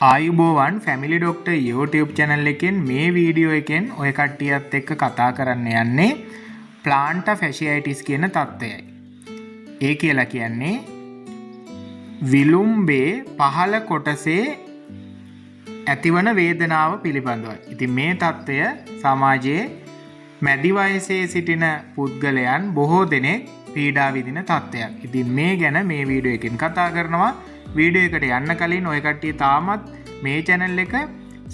ආයුබෝවන් family doctor YouTube channel එකෙන් මේ වීඩියෝ එකෙන් ඔය කට්ටියත් එක්ක කතා කරන්න යන්නේ plantar fasciitis කියන තත්ත්වයයි. ඒ කියලා කියන්නේ විලුම්බේ පහළ කොටසේ ඇතිවන වේදනාව පිළිබඳවයි. ඉතින් මේ තත්ත්වය සමාජයේ මැදි වයසේ සිටින පුද්ගලයන් බොහෝ දෙනෙක් පීඩා විඳින තත්ත්වයක්. ඉතින් මේ ගැන මේ වීඩියෝ එකෙන් කතා කරනවා. වීඩියෝ එකට යන්න කලින් ඔය කට්ටිය තාමත් මේ channel එක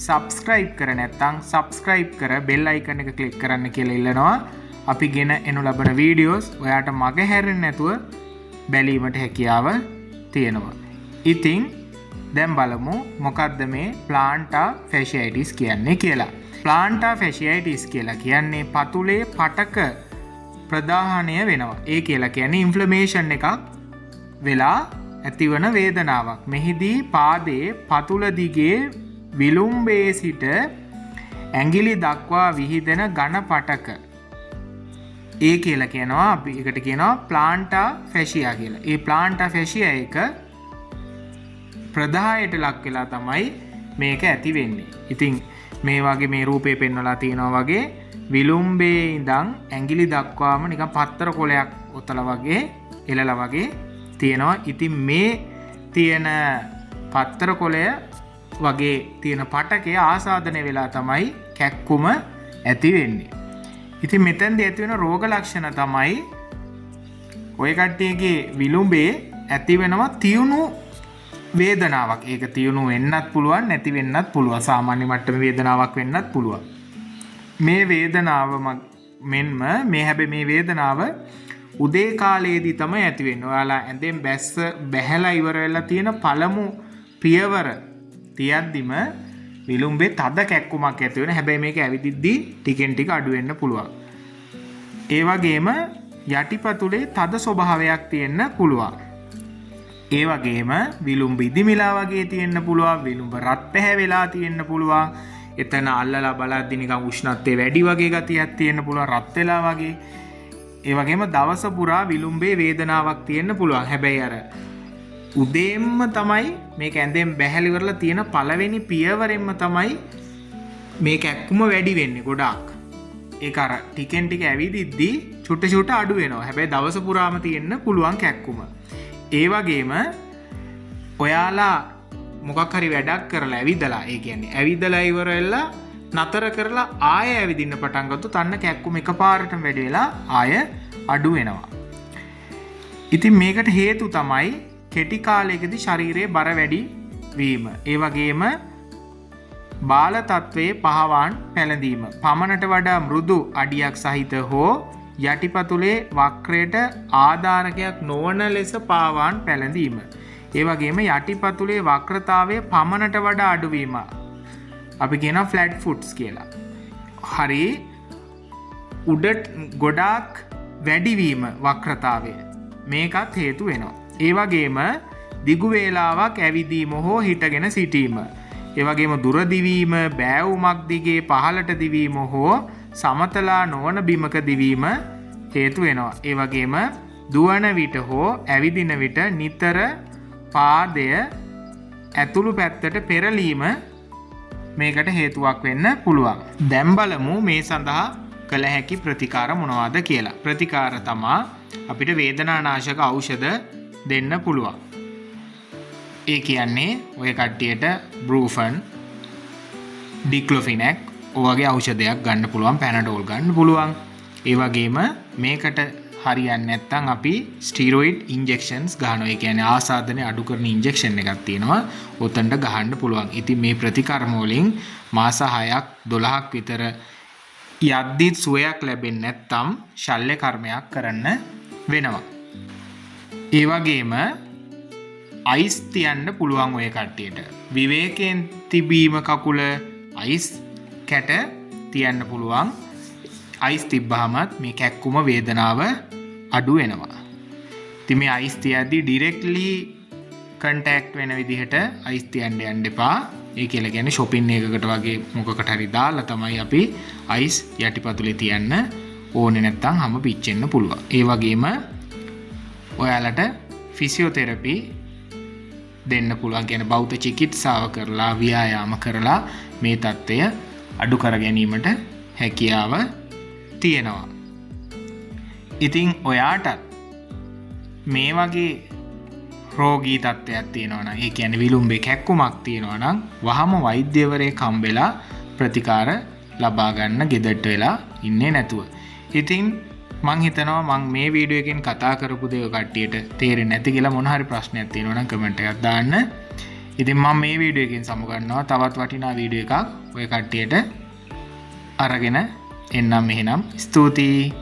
subscribe කර නැත්නම් subscribe කර bell icon එක click කරන්න කියලා ඉල්ලනවා. අපි ගෙන එනු ලබන වීඩියෝස් ඔයාට මග හැරෙන්නේ නැතුව බැලීමට හැකියාව තියෙනවා. ඉතින් දැන් බලමු මොකක්ද මේ plantar fasciitis කියන්නේ කියලා. plantar fasciitis කියලා කියන්නේ පතුලේ පටක ප්‍රදාහණය වෙනවා. ඒ කියලා කියන්නේ inflammation එකක් වෙලා ඇතිවන වේදනාවක්. මෙහිදී පාදයේ පතුල දිගේ විලුම්බයේ සිට ඇඟිලි දක්වා විහිදෙන ඝන පටක. ඒ කියලා කියනවා අපි එකට කියනවා plantar fascia කියලා. ඒ plantar fascia එක ප්‍රදාහයට ලක් වෙලා තමයි මේක ඇති වෙන්නේ. ඉතින් මේ වගේ මේ රූපේ පෙන්වලා තියෙනවා වගේ විලුම්බේ ඉඳන් ඇඟිලි දක්වාම නිකන් පත්තර කොලයක් ඔතලා වගේ එලලා වගේ තියෙනවා. ඉතින් මේ තියෙන පත්තර කොලය වගේ තියෙන පටකය ආසාදනය වෙලා තමයි කැක්කුම ඇති වෙන්නේ. ඉතින් මෙතෙන්දී ඇති වෙන රෝග ලක්ෂණ තමයි ඔය කට්ටියගේ විලුඹේ ඇති වෙනවා තියුණු වේදනාවක්. ඒක තියුණු වෙන්නත් පුළුවන් නැති වෙන්නත් පුළුවන්. සාමාන්‍ය මට්ටමේ වේදනාවක් වෙන්නත් පුළුවන්. මේ වේදනාව මෙන්ම හැබැයි මේ වේදනාව උදේ කාලයේදී තමයි ඇති වෙන්නේ. ඔයාලා ඇඳෙන් බැහැලා ඉවර වෙලා තියෙන පළමු පියවර තියද්දිම විලුම්බේ තද කැක්කුමක් ඇති වෙන. හැබැයි මේක ඇවිදිද්දී ටිකෙන් ටික අඩු වෙන්න පුළුවන්. ඒ වගේම යටිපතුලේ තද ස්වභාවයක් තියෙන්න පුළුවන්. ඒ වගේම විලුම්බ ඉදිමිලා වගේ තියෙන්න පුළුවන්. විලුම්බ රත් පැහැ වෙලා තියෙන්න පුළුවන්. එතන අල්ලලා බලද්දි නිකන් උෂ්ණත්වය වැඩි වගේ ගතියක් තියෙන්න පුළුවන්. රත් වෙලා වගේ. ඒ වගේම දවස පුරා විලුම්බේ වේදනාවක් තියෙන්න පුළුවන්. හැබැයි අර උදේම්ම තමයි මේක ඇඳෙන් බැහැලි කරලා තියෙන පළවෙනි පියවරෙන්ම තමයි මේ කැක්කුම වැඩි වෙන්නේ ගොඩාක්. ඒක අර ටිකෙන් ටික ඇවිදිද්දී චුට්ට චුට්ට අඩු වෙනවා. හැබැයි දවස පුරාම තියෙන්න පුළුවන් කැක්කුම. ඒ වගේම ඔයාලා මොකක් හරි වැඩක් කරලා ඇවිදලා, ඒ කියන්නේ ඇවිදලා ඉවර වෙලා නතර කරලා ආයෙ ඇවිදින්න පටන් ගත්තොත් අන්න කැක්කුම එකපාරටම වැඩි වෙලා ආයෙ අඩු වෙනවා. ඉතින් මේකට හේතු තමයි කෙටි කාලයකදී ශරීරයේ බර වැඩි වීම. ඒ වගේම බාල තත්වයේ පහවාන් පැලඳීම. පමණට වඩා මෘදු අඩියක් සහිත හෝ යටිපතුලේ වක්‍රයට ආධාරකයක් නොවන ලෙස පාවාන් පැලඳීම. ඒ වගේම යටිපතුලේ වක්‍රතාවය පමණට වඩා අඩුවීම. අපි කියනවා ෆ්ලැට් ෆුට්ස් කියලා. හරි උඩට ගොඩාක් වැඩිවීම වක්‍රතාවය මේකත් හේතු වෙනවා. ඒ වගේම දිගු වේලාවක් ඇවිදීම හෝ හිටගෙන සිටීම. ඒ වගේම දුර දිවීම, බෑවුමක් දිගේ පහළට දිවීම හෝ සමතලා නොවන බිමක දිවීම හේතු වෙනවා. ඒ වගේම දුවන විට හෝ ඇවිදින විට නිතර පාදය ඇතුළු පැත්තට පෙරලීම මේකට හේතුවක් වෙන්න පුළුවන්. දැන් බලමු මේ සඳහා කළ හැකි ප්‍රතිකාර මොනවාද කියලා. ප්‍රතිකාර තමා අපිට වේදනානාශක ඖෂධ දෙන්න පුළුවන්. ඒ කියන්නේ ඔය කට්ටියට බෲෆන්, ඩික්ලොෆිනැක් ඔයගේ ඖෂධයක් ගන්න පුළුවන්, පැනඩෝල් ගන්න පුළුවන්. ඒ වගේම මේකට හරියන්නේ නැත්නම් අපි ස්ටිරොයිඩ් ඉන්ජෙක්ෂන්ස් ගන්නවා. ඒ කියන්නේ ආසාදනය අඩු කරන ඉන්ජෙක්ෂන් එකක් තියෙනවා. ඔතනට ගහන්න පුළුවන්. ඉතින් මේ ප්‍රතිකර්ම වලින් මාස 6ක් 12ක් විතර යද්දිත් සුවයක් ලැබෙන්නේ නැත්නම් ශල්‍ය කර්මයක් කරන්න වෙනවා. ඒ වගේම අයිස් තියන්න පුළුවන් ඔය කට්ටියට. විවේකයෙන් තිබීම කකුල අයිස් කැට තියන්න පුළුවන්. අයිස් තිබ්බහමත් මේ කැක්කුම වේදනාව අඩු වෙනවා. ඉතින් මේ අයිස් තියද්දී ඩිරෙක්ට්ලි කන්ටැක්ට් වෙන විදිහට අයිස් තියන්න යන්න එපා. ඒ කියලා කියන්නේ shopping එකකට වගේ මොකකට හරි දාලා තමයි අපි අයිස් යටිපතුලේ තියන්න ඕනේ. නැත්නම් හැම පිච්චෙන්න පුළුවන්. ඒ වගේම ඔයාලට ෆිසියෝതെරපි දෙන්න පුළුවන්. කියන බෞද්ධ චිකිත්සාව කරලා ව්‍යායාම කරලා මේ තත්ත්වය අඩු කර ගැනීමට හැකියාව තියෙනවා. ඉතින් ඔයාටත් මේ වගේ රෝගී තත්ත්වයක් තියෙනවා නම්, ඒ කියන්නේ විලුඹේ කැක්කුමක් තියෙනවා නම් වහම වෛද්‍යවරයෙක් හම්බෙලා ප්‍රතිකාර ලබා ගන්න ගෙදරට වෙලා ඉන්නේ නැතුව. ඉතින් මං හිතනවා මං මේ වීඩියෝ එකෙන් කතා කරපු දේ කට්ටියට තේරෙන්නේ නැති කියලා මොන හරි ප්‍රශ්නයක් තියෙනවා නම් කමෙන්ට් එකක් දාන්න. ඉතින් මම මේ වීඩියෝ එකෙන් සමුගන්නවා තවත් වටිනා වීඩියෝ එකක් ඔය කට්ටියට අරගෙන එන්නම්. එහෙනම් ස්තුතියි.